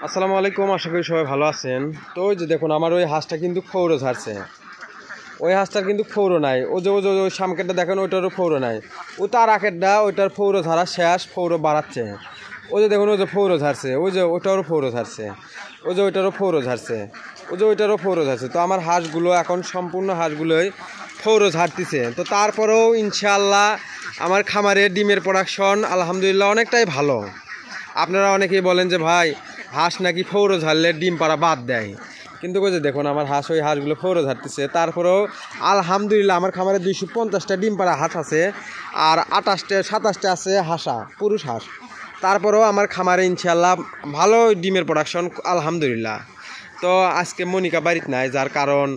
আসসালামু আলাইকুম, আশা করি সবাই ভালো আছেন। তো ওই যে দেখুন আমার ওই হাঁসটা কিন্তু ফৌরো ঝাড়ছে। ওই হাঁসটার কিন্তু ফৌরো নাই। ওই সামকেটটা দেখেন, ওইটারও ফৌরো নাই। ও তার আকেরটা ওইটার ফৌরো ঝাড়া শেষ, ফৌরো বাড়াচ্ছে। ওই যে দেখুন ওই যে ফৌরো ঝাড়ছে, ওই যে ওইটারও ফৌরো ঝাড়ছে, ওই যে ওইটারও ফৌরো ঝাড়ছে, ওই যে ওইটারও ফৌরো ঝাড়ছে। তো আমার হাঁসগুলো এখন সম্পূর্ণ হাঁসগুলোই ফৌরো ঝাড়তিছে। তো তারপরেও ইনশাআল্লাহ আমার খামারে ডিমের প্রোডাকশন আলহামদুলিল্লাহ অনেকটাই ভালো। আপনারা অনেকেই বলেন যে ভাই হাঁস নাকি ফৌরো ঝাড়লে ডিম পাড়া বাদ দেয়, কিন্তু ওই যে দেখুন আমার হাঁস ওই হাঁসগুলো ফৌরো ঝাড়তেছে। তারপরেও আলহামদুলিল্লাহ আমার খামারে 250টা ডিম পাড়া হাঁস আছে, আর 27টা আছে হাঁসা, পুরুষ হাঁস। তারপরেও আমার খামারে ইনশাল্লাহ ভালো ডিমের প্রোডাকশন আলহামদুলিল্লাহ। তো আজকে মনিকা বাড়িতে নাই, যার কারণ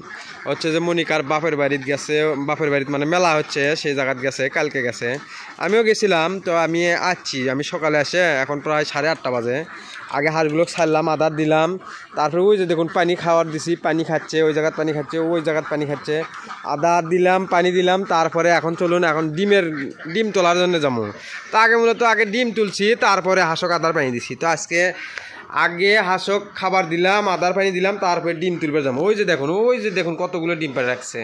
হচ্ছে যে মনিকার বাপের বাড়িতে গেছে, বাপের বাড়িতে মানে মেলা হচ্ছে সেই জায়গাত গেছে, কালকে গেছে। আমিও গেছিলাম। তো আমি আমি সকালে আসে এখন প্রায় 8:30 বাজে। আগে হাঁসগুলো ছাড়লাম, আদার দিলাম, তারপরে ওই যে দেখুন পানি খাওয়ার দিছি, পানি খাচ্ছে, ওই জায়গায় পানি খাচ্ছে, ওই জায়গায় পানি খাচ্ছে, আদার দিলাম, পানি দিলাম। তারপরে এখন চলুন এখন ডিম তোলার জন্য যাবো। তো আগে ডিম তুলছি, তারপরে হাঁসক আদার পানি দিছি। তো আগে হাঁসক খাবার দিলাম, আদার পানি দিলাম, তারপরে ডিম তুলবে যাবো। ওই যে দেখুন কতগুলো ডিম পাড়ে রাখছে।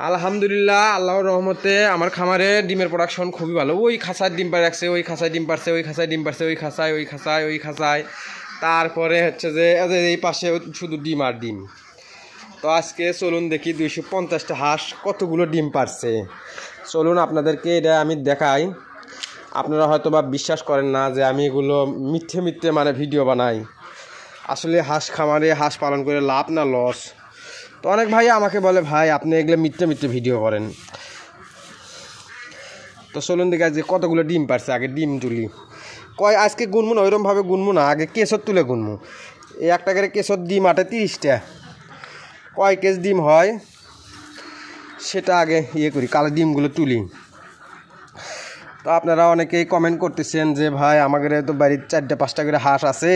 আলহামদুলিল্লাহ, আল্লাহর রহমতে আমার খামারে ডিমের প্রোডাকশন খুবই ভালো। ওই খাঁচায় ডিম পাড়ে রাখছে, ওই খাঁচায় ডিম পারছে, ওই খাঁচায় ডিম পারছে, ওই খাঁচায়। তারপরে হচ্ছে যে এই পাশে শুধু ডিম আর ডিম। তো আজকে চলুন দেখি 250টা হাঁস কতগুলো ডিম পারছে। চলুন আপনাদেরকে এটা আমি দেখাই। আপনারা হয়তো বা বিশ্বাস করেন না যে আমি এগুলো মিথ্যে মানে ভিডিও বানাই। আসলে হাঁস খামারে হাঁস পালন করে লাভ না লস। তো অনেক ভাই আমাকে বলে ভাই আপনি এগুলো মিথ্যে ভিডিও করেন। তো চলুন দেখি আজকে কতগুলো ডিম পারছে। আগে ডিম তুলি, আজকে গুনমু না, ওইরকমভাবে গুনমু না, আগে কেশর তুলে গুনমু। এই একটা করে কেশর ডিম আটে 30টা। কয় কেজি ডিম হয় সেটা আগে করি, কালো ডিমগুলো তুলি। তো আপনারা অনেকেই কমেন্ট করতেছেন যে ভাই আমাদের তো বাড়ির 4-5টা করে হাঁস আছে,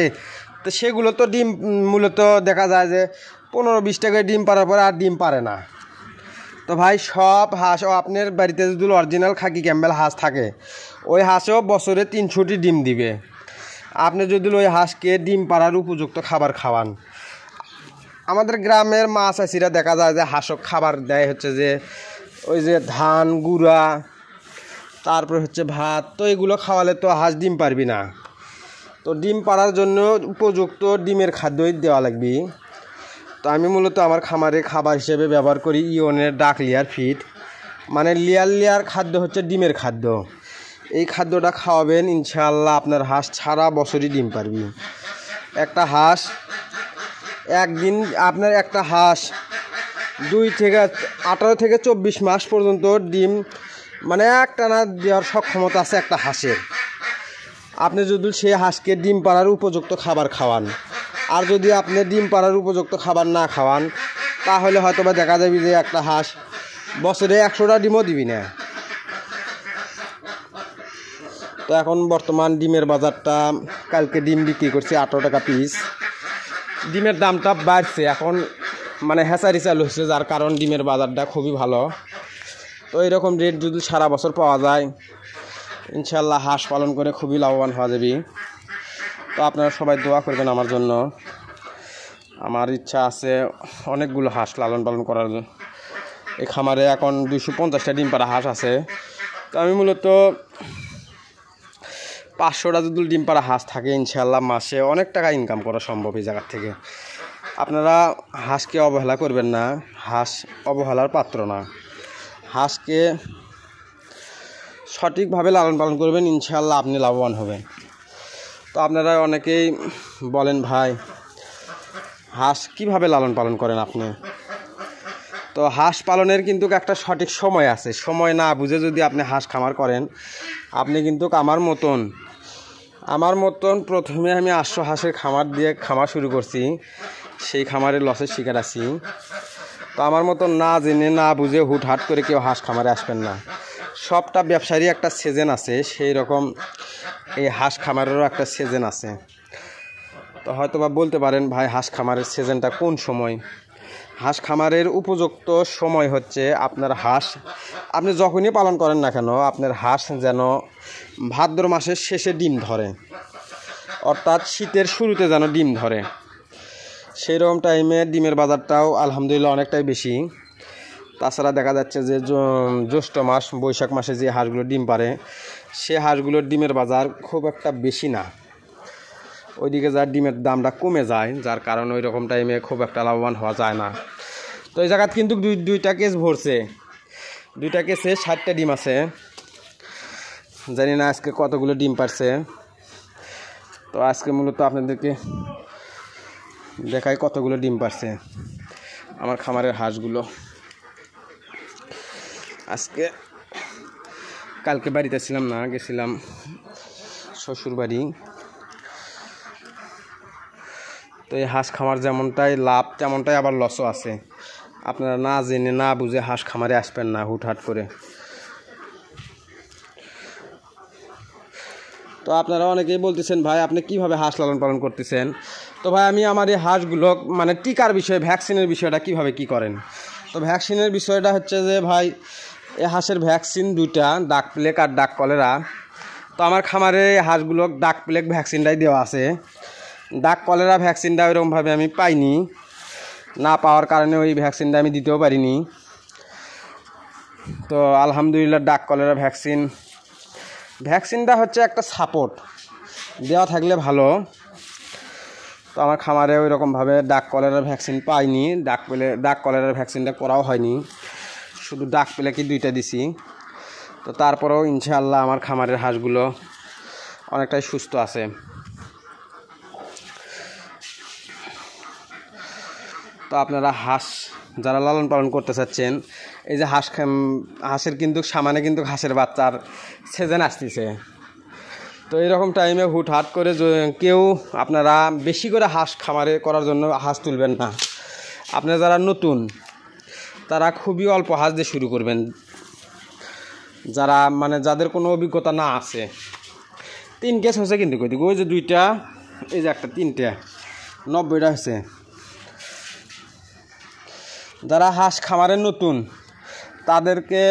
তো সেগুলো তো ডিম মূলত দেখা যায় যে 15-20টা করে ডিম পারার পরে আর ডিম পারে না। তো ভাই সব হাঁসও আপনার বাড়িতে যদি অরিজিনাল খাকি ক্যাম্বেল হাঁস থাকে, ওই হাঁসও বছরে 300টি ডিম দিবে। আপনি যদি ওই হাঁসকে ডিম পাড়ার উপযুক্ত খাবার খাওয়ান। আমাদের গ্রামের মা চাষিরা দেখা যায় যে হাঁসক খাবার দেয় হচ্ছে যে ওই যে ধান গুঁড়া, তারপরে হচ্ছে ভাত। তো এগুলো খাওয়ালে তো হাঁস ডিম পারবি না। তো ডিম পাড়ার জন্য উপযুক্ত ডিমের খাদ্যই দেওয়া লাগবে। তো আমি মূলত আমার খামারে খাবার হিসেবে ব্যবহার করি ইওনের ডাক লেয়ার ফিড, মানে লেয়ার খাদ্য হচ্ছে ডিমের খাদ্য। এই খাদ্যটা খাওয়াবেন, ইনশাআল্লাহ আপনার হাঁস সারা বছরই ডিম পারবি। একটা হাঁস একটা হাঁস 18 থেকে 24 মাস পর্যন্ত ডিম মানে একটানা দেওয়ার সক্ষমতা আছে একটা হাঁসের। আপনি যদি সেই হাঁসকে ডিম পাড়ার উপযুক্ত খাবার খাওয়ান, আর যদি আপনি ডিম পাড়ার উপযুক্ত খাবার না খাওয়ান, তাহলে হয়তো বা দেখা যাবে যে একটা হাঁস বছরে 100টা ডিমও দিবি না। তো এখন বর্তমান ডিমের বাজারটা, কালকে ডিম বিক্রি করছি 18 টাকা পিস। ডিমের দামটা বাড়ছে এখন, মানে হ্যাচারি চালু হচ্ছে, যার কারণ ডিমের বাজারটা খুবই ভালো। তো এরকম রেট যদি সারা বছর পাওয়া যায়, ইনশাল্লাহ হাঁস পালন করে খুবই লাভবান হওয়া যাবে। তো আপনারা সবাই দোয়া করবেন আমার জন্য। আমার ইচ্ছা আছে অনেকগুলো হাঁস লালন পালন করার। এই খামারে এখন 250টা ডিম পাড়া হাঁস আছে। তো আমি মূলত 500টা যদি ডিম পাড়া হাঁস থাকে, ইনশাল্লাহ মাসে অনেক টাকা ইনকাম করা সম্ভব এই জায়গার থেকে। আপনারা হাঁসকে অবহেলা করবেন না, হাঁস অবহেলার পাত্র না। হাঁসকে সঠিকভাবে লালন পালন করবেন, ইনশাল্লাহ আপনি লাভবান হবেন। তো আপনারা অনেকেই বলেন ভাই হাঁস কীভাবে লালন পালন করেন আপনি। তো হাঁস পালনের কিন্তু একটা সঠিক সময় আছে। সময় না বুঝে যদি আপনি হাঁস খামার করেন, আপনি কিন্তু আমার মতন প্রথমে আমি 800 হাঁসের খামার শুরু করছি, সেই খামারের লসের শিকার আছি। তো আমার মতন না জেনে না বুঝে হুটহাট করে কেউ হাঁস খামারে আসবেন না। সবটা ব্যবসারই একটা সিজন আছে, সেই রকম এই হাঁস খামারেরও একটা সিজন আছে। তো হয়তো বা বলতে পারেন ভাই হাঁস খামারের সিজনটা কোন সময়। হাঁস খামারের উপযুক্ত সময় হচ্ছে আপনার হাঁস আপনি যখনই পালন করেন না কেন, আপনার হাঁস যেন ভাদ্র মাসের শেষে ডিম ধরে, অর্থাৎ শীতের শুরুতে যেন ডিম ধরে, সেই রকম টাইমে ডিমের বাজারটাও আলহামদুলিল্লাহ অনেকটাই বেশি। তাছাড়া দেখা যাচ্ছে যে জ্যৈষ্ঠ মাস বৈশাখ মাসে যে হাঁসগুলো ডিম পারে সে হাঁসগুলোর ডিমের বাজার খুব একটা বেশি না, ওইদিকে যার ডিমের দামটা কমে যায়, যার কারণে ওই রকম টাইমে খুব একটা লাভবান হওয়া যায় না। তো এই জায়গাত কিন্তু দুইটা কেস ভরছে, দুইটা কেসে 60টা ডিম আছে। জানি না আজকে কতগুলো ডিম পারছে। তো আজকে মূলত আপনাদেরকে দেখাই কতগুলো ডিম পারছে আমার খামারের হাঁসগুলো। আজকে কালকে বাড়িতে ছিলাম না, গেছিলাম শ্বশুর বাড়ি। তো এই হাঁস খামার যেমনটাই লাভ তেমনটাই আবার লসও আছে। আপনারা না জেনে না বুঝে হাঁস খামারে আসবেন না হুটহাট করে। তো আপনারা অনেকেই বলতেছেন ভাই আপনি কিভাবে হাঁস লালন পালন করতেছেন। তো ভাই আমি আমার এই হাঁসগুলো মানে টিকার বিষয়ে ভ্যাকসিনের বিষয়টা কিভাবে কি করেন। তো ভ্যাকসিনের বিষয়টা হচ্ছে যে ভাই এই হাঁসের ভ্যাকসিন দুইটা, ডাক প্লেগ আর ডাক কলেরা। তো আমার খামারে হাঁসগুলো ডাক প্লেগ ভ্যাকসিনটাই দেওয়া আছে, ডাক কলেরা ভ্যাকসিনটা ওইরকমভাবে আমি পাইনি, না পাওয়ার কারণে ওই ভ্যাকসিনটা আমি দিতেও পারিনি। তো আলহামদুলিল্লাহ ডাক কলেরা ভ্যাকসিনটা হচ্ছে একটা সাপোর্ট দেওয়া থাকলে ভালো। তো আমার খামারে ওই রকমভাবে ডাক কলেরার ভ্যাকসিন পাইনি, ডাক কলেরার ভ্যাকসিনটা করাও হয়নি, শুধু ডাক প্লেগই দুইটা দিছি। তো তারপরেও ইনশাআল্লাহ আমার খামারের হাঁসগুলো অনেকটাই সুস্থ আছে। তো আপনারা হাঁস যারা লালন পালন করতে চাচ্ছেন, এই যে হাঁসের কিন্তু সামনে কিন্তু হাঁসের বাচ্চার সিজন আসতেছে। তো এরকম টাইমে হুটহাট করে কেউ আপনারা বেশি করে হাঁস খামারে করার জন্য হাঁস তুলবেন না। আপনারা যারা নতুন তারা খুবই অল্প হাঁস দিয়ে শুরু করবেন, যারা মানে যাদের কোনো অভিজ্ঞতা না আছে। 3 কেস হয়েছে কিন্তু কই ওই যে 2টা, এই যে একটা, 3টে 90টা হয়েছে। যারা হাঁস খামারে নতুন তাদেরকে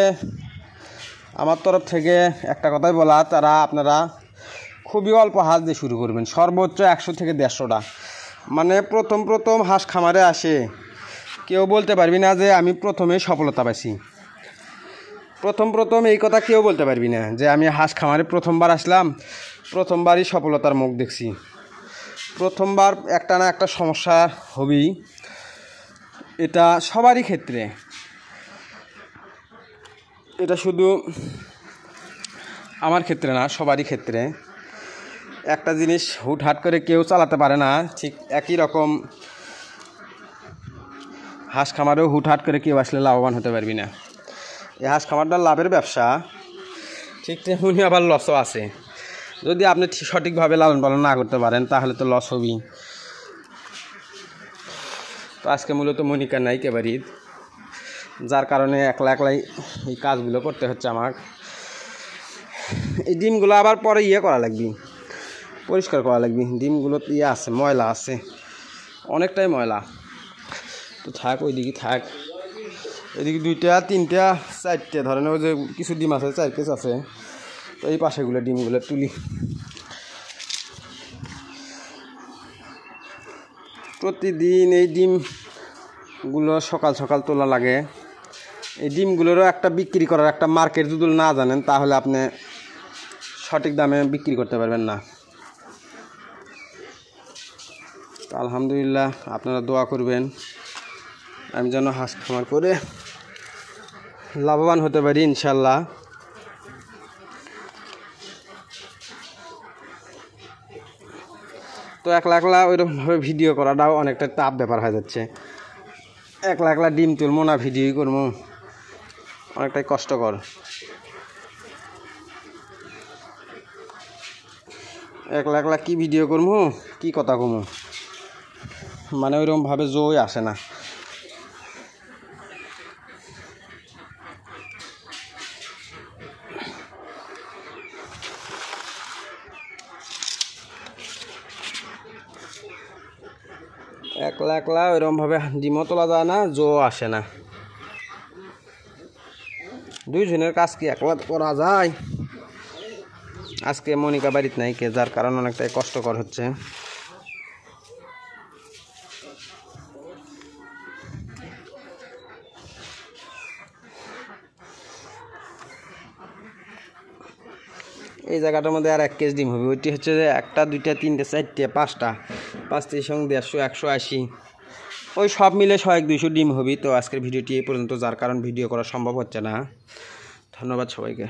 আমার তরফ থেকে একটা কথাই বলা, তারা আপনারা খুবই অল্প হাঁস দিয়ে শুরু করবেন, সর্বোচ্চ 100 থেকে 150টা। মানে প্রথম হাঁস খামারে আসে কেউ বলতে পারবি না যে আমি প্রথমেই সফলতা পাইছি। প্রথম এই কথা কেউ বলতে পারবি না যে আমি হাঁস খামারে প্রথমবার আসলাম প্রথমবারই সফলতার মুখ দেখছি। প্রথমবার একটা না একটা সমস্যা হবেই, এটা সবারই ক্ষেত্রে, এটা শুধু আমার ক্ষেত্রে না সবারই ক্ষেত্রে। একটা জিনিস হুটহাট করে কেউ চালাতে পারে না, ঠিক একই রকম হাঁস খামারেও হুটহাট করে কেউ আসলে লাভবান হতে পারবি না। এই হাঁস খামারটা লাভের ব্যবসা, ঠিক তেমনি আবার লসও আছে। যদি আপনি সঠিকভাবে লালন পালন না করতে পারেন তাহলে তো লস হবেই। তো আজকে মূলত মনিকা নাই বাড়ির, যার কারণে একলাই এই কাজগুলো করতে হচ্ছে আমার। এই ডিমগুলো আবার পরে করা লাগবে, পরিষ্কার করা লাগবে। ডিমগুলো আছে, ময়লা আছে, অনেকটাই ময়লা। তো থাক ওইদিকে থাক, এদিকে 2টা 3টা 4টে ধরেন ওই যে কিছু ডিম আছে, 4 কেস আছে। তো এই পাশেগুলো ডিমগুলো তুলি। প্রতিদিন এই ডিমগুলো সকাল তোলা লাগে। এই ডিমগুলোরও একটা বিক্রি করার একটা মার্কেট যদি না জানেন তাহলে আপনি সঠিক দামে বিক্রি করতে পারবেন না। তো আলহামদুলিল্লাহ আপনারা দোয়া করবেন আমি যেন হাঁস খামার করে লাভবান হতে পারি ইনশাল্লাহ। তো একলা ওইরকমভাবে ভিডিও করাটাও অনেকটা টাফ ব্যাপার হয়ে যাচ্ছে। একলা ডিম তুলবো না ভিডিও করবো, অনেকটাই কষ্টকর। একলা কি ভিডিও করবো, কি কথা কমু, মানে ওইরকমভাবে জোই আসে না। একলা ওইরকমভাবে ডিমও তোলা যায় না, জো আসে না। 2 জনের কাজ কি একলা করা যায়? আজকে মনিকা বাড়িতে নাই কে, যার কারণ অনেকটাই কষ্টকর হচ্ছে। এই জায়গাটার মধ্যে আর 1 কেজি ডিম হবে। ওইটি হচ্ছে যে 1টা 2টা 3টে 4টে 5টা 5টির সঙ্গে 150 180 ওই সব মিলে 100 200 ডিম হবে। তো আজকের ভিডিওটি এই পর্যন্ত, যার কারণ ভিডিও করা সম্ভব হচ্ছে না। ধন্যবাদ সবাইকে।